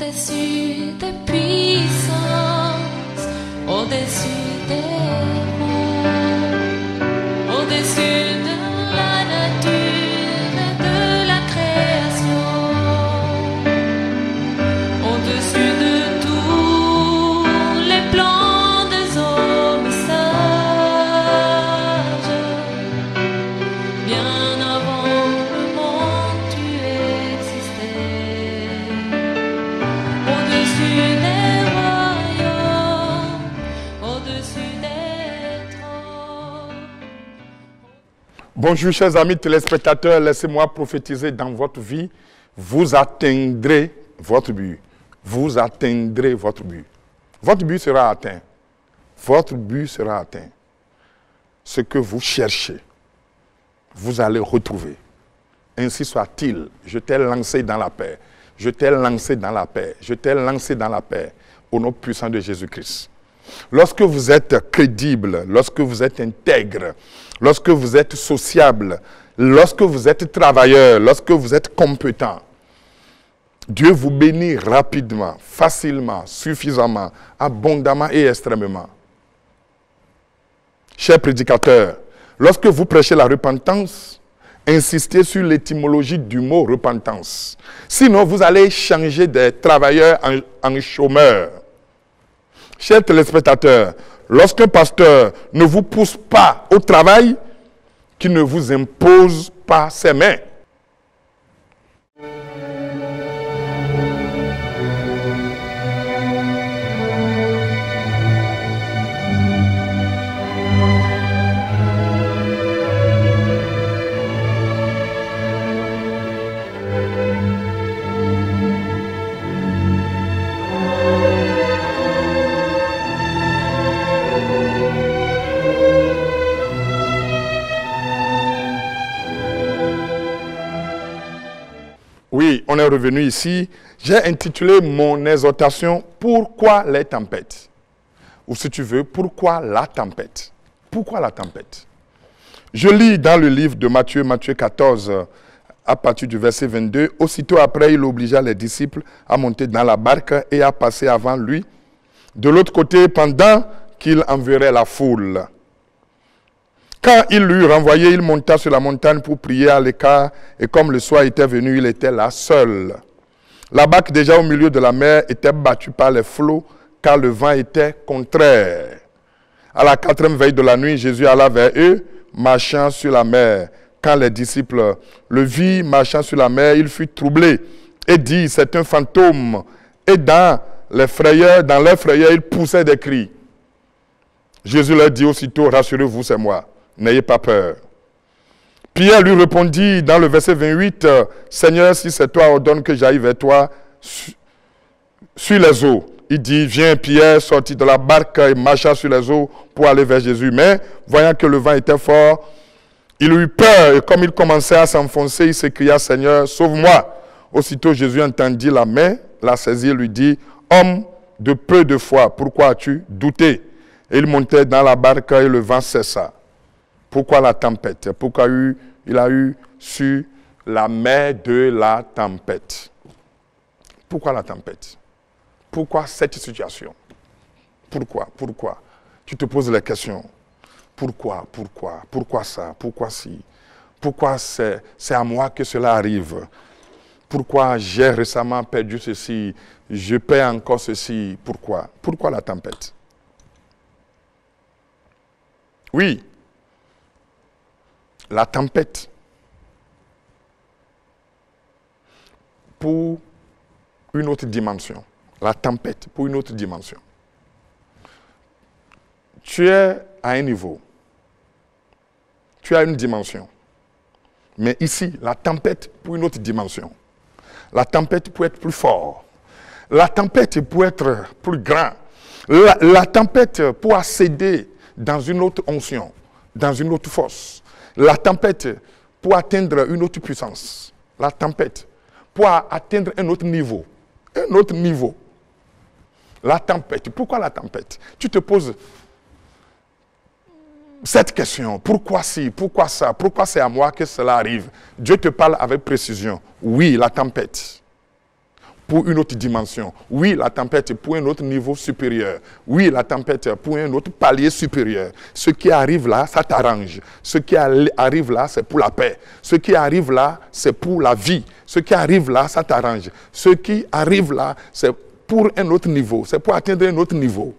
Au-dessus des puissances, au-dessus des mots, au-dessus de la nature et de la création, au-dessus de tous les plans des hommes sages, bien avant le monde tu existais. Au-dessus des royaumes, au-dessus des trônes. Bonjour chers amis téléspectateurs, laissez-moi prophétiser dans votre vie. Vous atteindrez votre but. Vous atteindrez votre but. Votre but sera atteint. Votre but sera atteint. Ce que vous cherchez, vous allez retrouver. Ainsi soit-il. Je t'ai lancé dans la paix. Je t'ai lancé dans la paix. Je t'ai lancé dans la paix. Au nom puissant de Jésus-Christ. Lorsque vous êtes crédible, lorsque vous êtes intègre, lorsque vous êtes sociable, lorsque vous êtes travailleur, lorsque vous êtes compétent, Dieu vous bénit rapidement, facilement, suffisamment, abondamment et extrêmement. Chers prédicateurs, lorsque vous prêchez la repentance, insistez sur l'étymologie du mot repentance. Sinon, vous allez changer des travailleurs en chômeurs. Chers téléspectateurs, lorsqu'un pasteur ne vous pousse pas au travail, qu'il ne vous impose pas ses mains. Oui, on est revenu ici. J'ai intitulé mon exhortation « Pourquoi les tempêtes ?» Ou si tu veux, « Pourquoi la tempête ?» Pourquoi la tempête? Je lis dans le livre de Matthieu, Matthieu 14, à partir du verset 22. Aussitôt après, il obligea les disciples à monter dans la barque et à passer avant lui de l'autre côté pendant qu'il enverrait la foule. Quand il l'eut renvoyé, il monta sur la montagne pour prier à l'écart, et comme le soir était venu, il était là seul. La barque déjà au milieu de la mer était battue par les flots, car le vent était contraire. À la 4e veille de la nuit, Jésus alla vers eux, marchant sur la mer. Quand les disciples le virent marchant sur la mer, il fut troublé et dit, c'est un fantôme. Et dans leur frayeur, ils poussaient des cris. Jésus leur dit aussitôt, rassurez-vous, c'est moi. N'ayez pas peur. Pierre lui répondit dans le verset 28, Seigneur, si c'est toi, ordonne que j'aille vers toi sur les eaux. Il dit, viens. Pierre sortit de la barque et marcha sur les eaux pour aller vers Jésus. Mais voyant que le vent était fort, il eut peur et comme il commençait à s'enfoncer, il s'écria, Seigneur, sauve-moi. Aussitôt Jésus entendit la main, la saisit et lui dit, homme de peu de foi, pourquoi as-tu douté? Et il montait dans la barque et le vent cessa. Pourquoi la tempête? Pourquoi il a eu sur la mer de la tempête? Pourquoi la tempête? Pourquoi cette situation? Pourquoi? Tu te poses la question. Pourquoi ça? Pourquoi si? Pourquoi c'est à moi que cela arrive? Pourquoi j'ai récemment perdu ceci? Je perds encore ceci? Pourquoi? Pourquoi la tempête? Oui. La tempête, pour une autre dimension. La tempête, pour une autre dimension. Tu es à un niveau. Tu as une dimension. Mais ici, la tempête, pour une autre dimension. La tempête peut être plus forte. La tempête peut être plus grande. La tempête peut accéder dans une autre onction, dans une autre force. La tempête pour atteindre une autre puissance. La tempête pour atteindre un autre niveau. Un autre niveau. La tempête. Pourquoi la tempête? Tu te poses cette question. Pourquoi si? Pourquoi ça? Pourquoi c'est à moi que cela arrive? Dieu te parle avec précision. Oui, la tempête. pour une autre dimension. Oui, la tempête pour un autre niveau supérieur. Oui, la tempête pour un autre palier supérieur. Ce qui arrive là, ça t'arrange. Ce qui arrive là, c'est pour la paix. Ce qui arrive là, c'est pour la vie. Ce qui arrive là, ça t'arrange. Ce qui arrive là, c'est pour un autre niveau. C'est pour atteindre un autre niveau.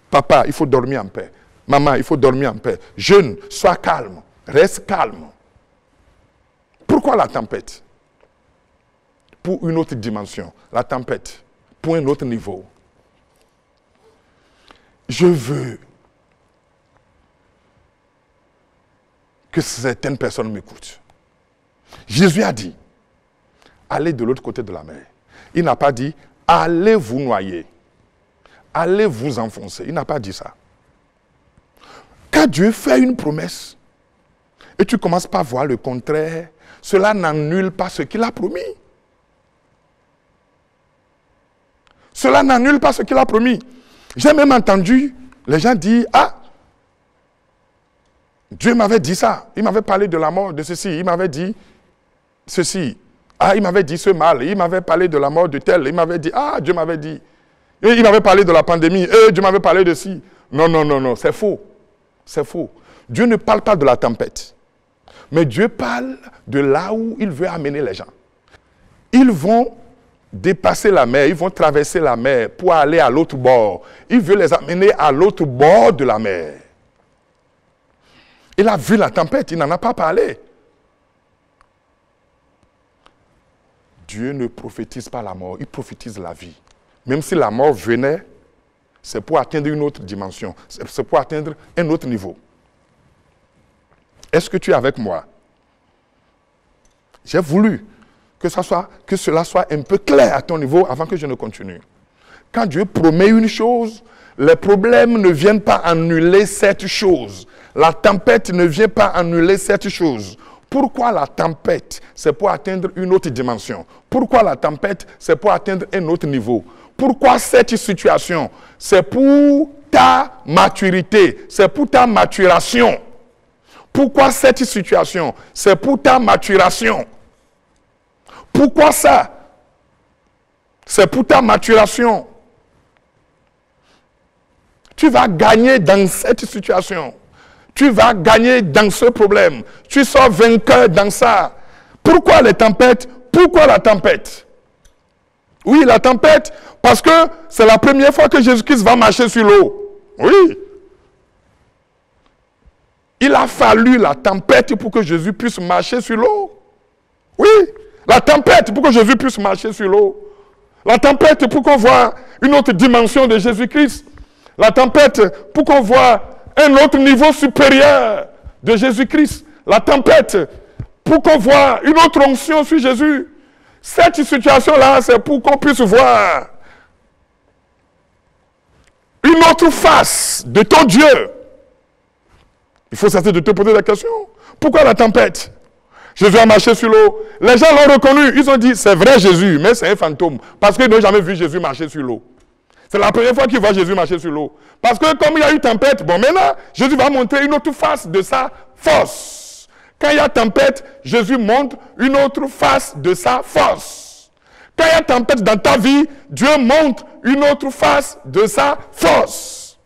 Papa, il faut dormir en paix. Maman, il faut dormir en paix. Jeune, sois calme. Reste calme. Pourquoi la tempête? Pour une autre dimension. La tempête, pour un autre niveau. Je veux que certaines personnes m'écoutent. Jésus a dit, allez de l'autre côté de la mer. Il n'a pas dit, allez vous noyer. Allez vous enfoncer. Il n'a pas dit ça. Quand Dieu fait une promesse, et tu commences par voir le contraire, cela n'annule pas ce qu'il a promis. Cela n'annule pas ce qu'il a promis. J'ai même entendu les gens dire, ah, Dieu m'avait dit ça. Il m'avait parlé de la mort de ceci. Il m'avait dit ceci. Ah, il m'avait dit ce mal. Il m'avait parlé de la mort de tel. Il m'avait dit, ah, Dieu m'avait dit. Et il m'avait parlé de la pandémie. Et Dieu m'avait parlé de ci. Non, non, non, non, c'est faux. C'est faux. Dieu ne parle pas de la tempête. Mais Dieu parle de là où il veut amener les gens. Ils vont dépasser la mer, ils vont traverser la mer pour aller à l'autre bord. Il veut les amener à l'autre bord de la mer. Il a vu la tempête, il n'en a pas parlé. Dieu ne prophétise pas la mort, il prophétise la vie. Même si la mort venait, c'est pour atteindre une autre dimension, c'est pour atteindre un autre niveau. Est-ce que tu es avec moi? J'ai voulu que cela soit un peu clair à ton niveau avant que je ne continue. Quand Dieu promet une chose, les problèmes ne viennent pas annuler cette chose. La tempête ne vient pas annuler cette chose. Pourquoi la tempête? C'est pour atteindre une autre dimension. Pourquoi la tempête? C'est pour atteindre un autre niveau. Pourquoi cette situation? C'est pour ta maturité. C'est pour ta maturation. Pourquoi cette situation? C'est pour ta maturation. Pourquoi ça? C'est pour ta maturation. Tu vas gagner dans cette situation. Tu vas gagner dans ce problème. Tu sors vainqueur dans ça. Pourquoi les tempêtes? Pourquoi la tempête? Oui, la tempête, parce que c'est la première fois que Jésus-Christ va marcher sur l'eau. Oui. Il a fallu la tempête pour que Jésus puisse marcher sur l'eau. Oui. La tempête pour que Jésus puisse marcher sur l'eau. La tempête pour qu'on voit une autre dimension de Jésus-Christ. La tempête pour qu'on voit un autre niveau supérieur de Jésus-Christ. La tempête pour qu'on voit une autre onction sur Jésus. Cette situation-là, c'est pour qu'on puisse voir une autre face de ton Dieu. Il faut cesser de te poser la question. Pourquoi la tempête? Jésus a marché sur l'eau. Les gens l'ont reconnu. Ils ont dit, c'est vrai Jésus, mais c'est un fantôme. Parce qu'ils n'ont jamais vu Jésus marcher sur l'eau. C'est la première fois qu'ils voient Jésus marcher sur l'eau. Parce que comme il y a eu tempête, bon maintenant, Jésus va montrer une autre face de sa force. Quand il y a tempête, Jésus montre une autre face de sa force. Quand il y a tempête dans ta vie, Dieu montre une autre face de sa force.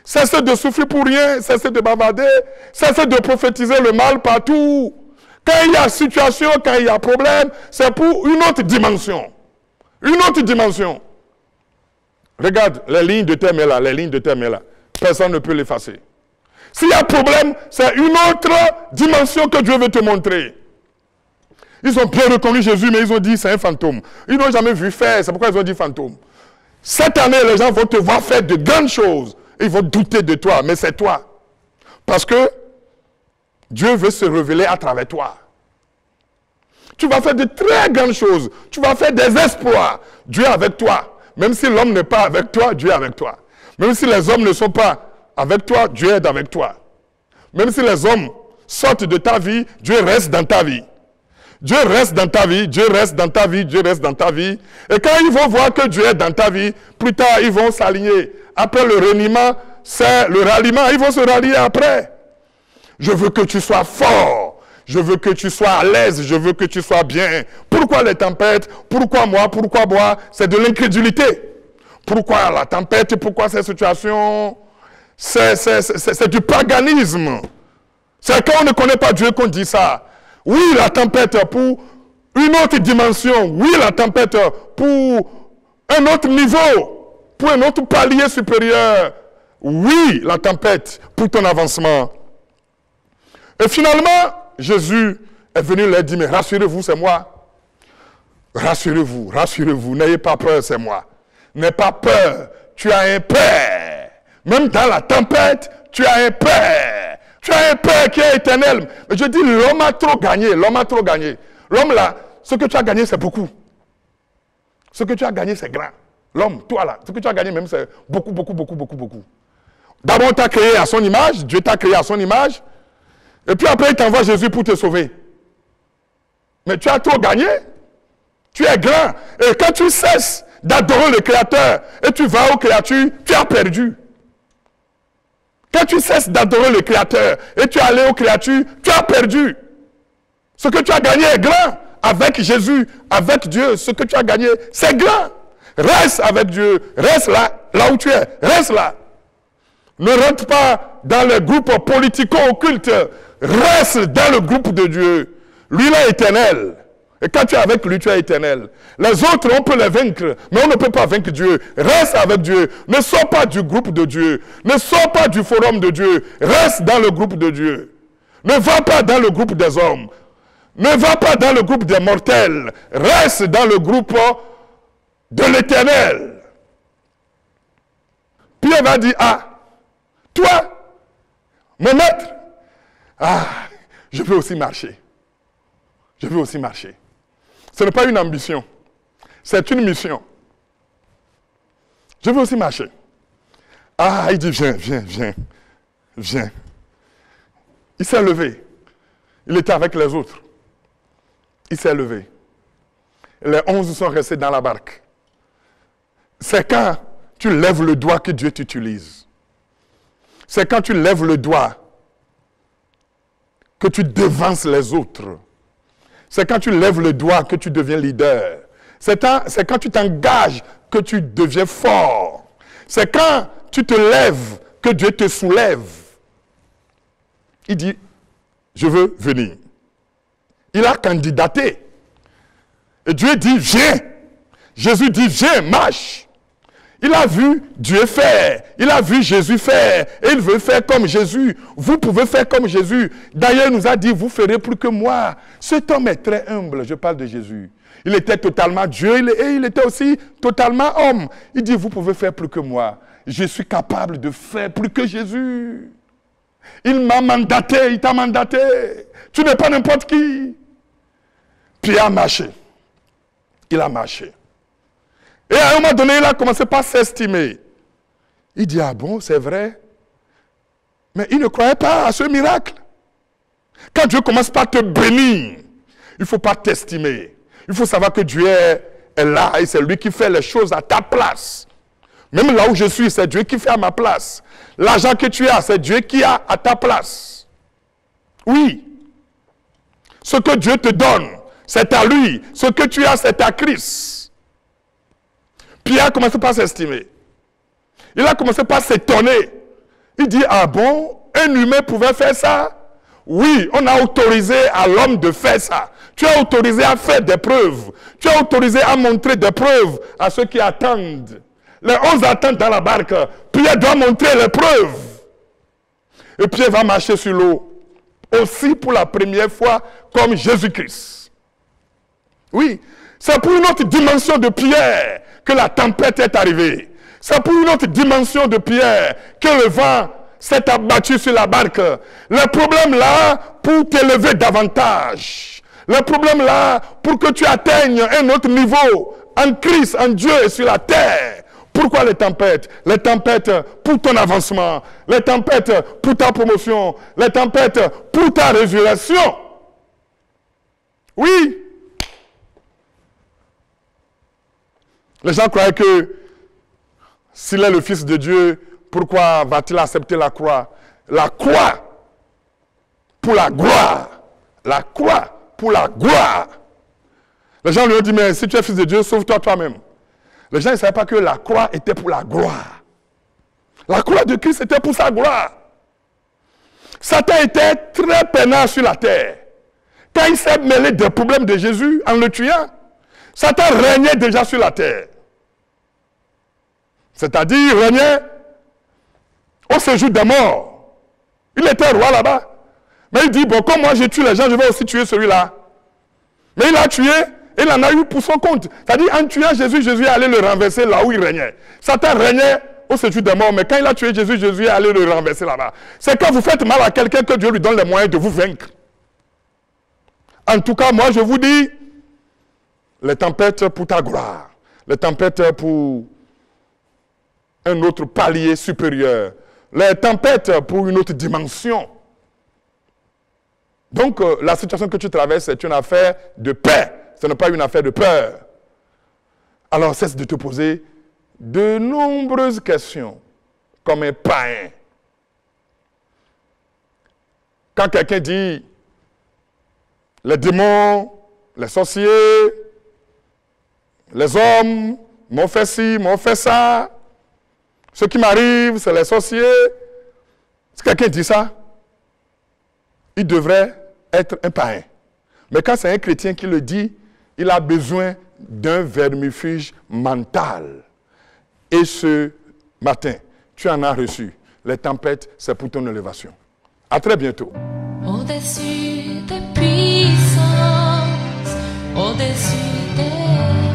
Cessez de souffrir pour rien, cessez de bavarder, cessez de prophétiser le mal partout. Quand il y a situation, quand il y a problème, c'est pour une autre dimension. Une autre dimension. Regarde, les lignes de terme là, les lignes de terme là. Personne ne peut l'effacer. S'il y a problème, c'est une autre dimension que Dieu veut te montrer. Ils ont bien reconnu Jésus, mais ils ont dit c'est un fantôme. Ils n'ont jamais vu faire, c'est pourquoi ils ont dit fantôme. Cette année, les gens vont te voir faire de grandes choses. Ils vont douter de toi, mais c'est toi. Parce que Dieu veut se révéler à travers toi. Tu vas faire de très grandes choses. Tu vas faire des exploits. Dieu est avec toi. Même si l'homme n'est pas avec toi, Dieu est avec toi. Même si les hommes ne sont pas avec toi, Dieu est avec toi. Même si les hommes sortent de ta vie, Dieu reste dans ta vie. Dieu reste dans ta vie, Dieu reste dans ta vie, Dieu reste dans ta vie. Et quand ils vont voir que Dieu est dans ta vie, plus tard, ils vont s'aligner. Après le reniement, c'est le ralliement. Ils vont se rallier après. Je veux que tu sois fort. Je veux que tu sois à l'aise, je veux que tu sois bien. Pourquoi les tempêtes? Pourquoi moi? Pourquoi moi? C'est de l'incrédulité. Pourquoi la tempête? Pourquoi cette situation? C'est du paganisme. C'est quand on ne connaît pas Dieu qu'on dit ça. Oui, la tempête pour une autre dimension. Oui, la tempête pour un autre niveau, pour un autre palier supérieur. Oui, la tempête pour ton avancement. Et finalement, Jésus est venu leur dire, mais rassurez-vous, c'est moi. Rassurez-vous, rassurez-vous, n'ayez pas peur, c'est moi. N'aie pas peur, tu as un Père. Même dans la tempête, tu as un Père. Tu as un Père qui est éternel. Mais je dis, l'homme a trop gagné, l'homme a trop gagné. L'homme là, ce que tu as gagné, c'est beaucoup. Ce que tu as gagné, c'est grand. L'homme, toi là, ce que tu as gagné même, c'est beaucoup, beaucoup, beaucoup, beaucoup, beaucoup. D'abord, on t'a créé à son image, Dieu t'a créé à son image. Et puis après, il t'envoie Jésus pour te sauver. Mais tu as trop gagné. Tu es grand. Et quand tu cesses d'adorer le Créateur et tu vas aux créatures, tu as perdu. Quand tu cesses d'adorer le Créateur et tu es allé aux créatures, tu as perdu. Ce que tu as gagné est grand. Avec Jésus, avec Dieu, ce que tu as gagné, c'est grand. Reste avec Dieu. Reste là, là où tu es. Reste là. Ne rentre pas dans les groupes politico-occultes. Reste dans le groupe de Dieu. Lui, il est éternel. Et quand tu es avec lui, tu es éternel. Les autres, on peut les vaincre, mais on ne peut pas vaincre Dieu. Reste avec Dieu. Ne sors pas du groupe de Dieu. Ne sors pas du forum de Dieu. Reste dans le groupe de Dieu. Ne va pas dans le groupe des hommes. Ne va pas dans le groupe des mortels. Reste dans le groupe de l'éternel. Pierre va dire, ah, toi, mon maître, ah, je veux aussi marcher. Je veux aussi marcher. Ce n'est pas une ambition, c'est une mission. Je veux aussi marcher. Ah, il dit, viens, viens, viens, viens. Il s'est levé. Il était avec les autres. Il s'est levé. Les 11 sont restés dans la barque. C'est quand tu lèves le doigt que Dieu t'utilise. C'est quand tu lèves le doigt que tu devances les autres. C'est quand tu lèves le doigt que tu deviens leader. C'est quand tu t'engages que tu deviens fort. C'est quand tu te lèves que Dieu te soulève. Il dit, je veux venir. Il a candidaté. Et Dieu dit, viens. Jésus dit, viens, marche. Il a vu Dieu faire. Il a vu Jésus faire. Et il veut faire comme Jésus. Vous pouvez faire comme Jésus. D'ailleurs, il nous a dit, vous ferez plus que moi. Cet homme est très humble. Je parle de Jésus. Il était totalement Dieu et il était aussi totalement homme. Il dit, vous pouvez faire plus que moi. Je suis capable de faire plus que Jésus. Il m'a mandaté, il t'a mandaté. Tu n'es pas n'importe qui. Puis il a marché. Il a marché. Et à un moment donné, il a commencé par s'estimer. Il dit, ah bon, c'est vrai. Mais il ne croyait pas à ce miracle. Quand Dieu commence par te bénir, il ne faut pas t'estimer. Il faut savoir que Dieu est là et c'est lui qui fait les choses à ta place. Même là où je suis, c'est Dieu qui fait à ma place. L'argent que tu as, c'est Dieu qui a à ta place. Oui. Ce que Dieu te donne, c'est à lui. Ce que tu as, c'est à Christ. Pierre a commencé par s'estimer. Il a commencé par s'étonner. Il dit, ah bon, un humain pouvait faire ça? Oui, on a autorisé à l'homme de faire ça. Tu as autorisé à faire des preuves. Tu as autorisé à montrer des preuves à ceux qui attendent. Les 11 attendent dans la barque. Pierre doit montrer les preuves. Et Pierre va marcher sur l'eau. Aussi pour la première fois comme Jésus-Christ. Oui, c'est pour une autre dimension de Pierre que la tempête est arrivée. C'est pour une autre dimension de Pierre que le vent s'est abattu sur la barque. Le problème là, pour t'élever davantage. Le problème là, pour que tu atteignes un autre niveau en Christ, en Dieu et sur la terre. Pourquoi les tempêtes? Les tempêtes pour ton avancement. Les tempêtes pour ta promotion. Les tempêtes pour ta résurrection. Oui. Les gens croyaient que s'il est le Fils de Dieu, pourquoi va-t-il accepter la croix? La croix pour la gloire la croix pour la gloire. Les gens lui ont dit, mais si tu es fils de Dieu, sauve-toi toi-même. Les gens ne savaient pas que la croix était pour la gloire. La croix de Christ était pour sa gloire. Satan était très peinard sur la terre. Quand il s'est mêlé des problèmes de Jésus en le tuant, Satan régnait déjà sur la terre. C'est-à-dire, il régnait au séjour des morts. Il était roi là-bas. Mais il dit, bon, comme moi je tue les gens, je vais aussi tuer celui-là. Mais il a tué, et il en a eu pour son compte. C'est-à-dire, en tuant Jésus, Jésus est allé le renverser là où il régnait. Satan régnait au séjour des morts, mais quand il a tué Jésus, Jésus est allé le renverser là-bas. C'est quand vous faites mal à quelqu'un que Dieu lui donne les moyens de vous vaincre. En tout cas, moi je vous dis, les tempêtes pour ta gloire, les tempêtes pour un autre palier supérieur, les tempêtes pour une autre dimension. Donc, la situation que tu traverses est une affaire de paix, ce n'est pas une affaire de peur. Alors, cesse de te poser de nombreuses questions, comme un païen. Quand quelqu'un dit, les démons, les sorciers, les hommes m'ont fait ci, m'ont fait ça, ce qui m'arrive, c'est les sorciers. Si quelqu'un dit ça, il devrait être un païen. Mais quand c'est un chrétien qui le dit, il a besoin d'un vermifuge mental. Et ce matin, tu en as reçu. Les tempêtes, c'est pour ton élévation. À très bientôt. Au-dessus des puissances, au-dessus des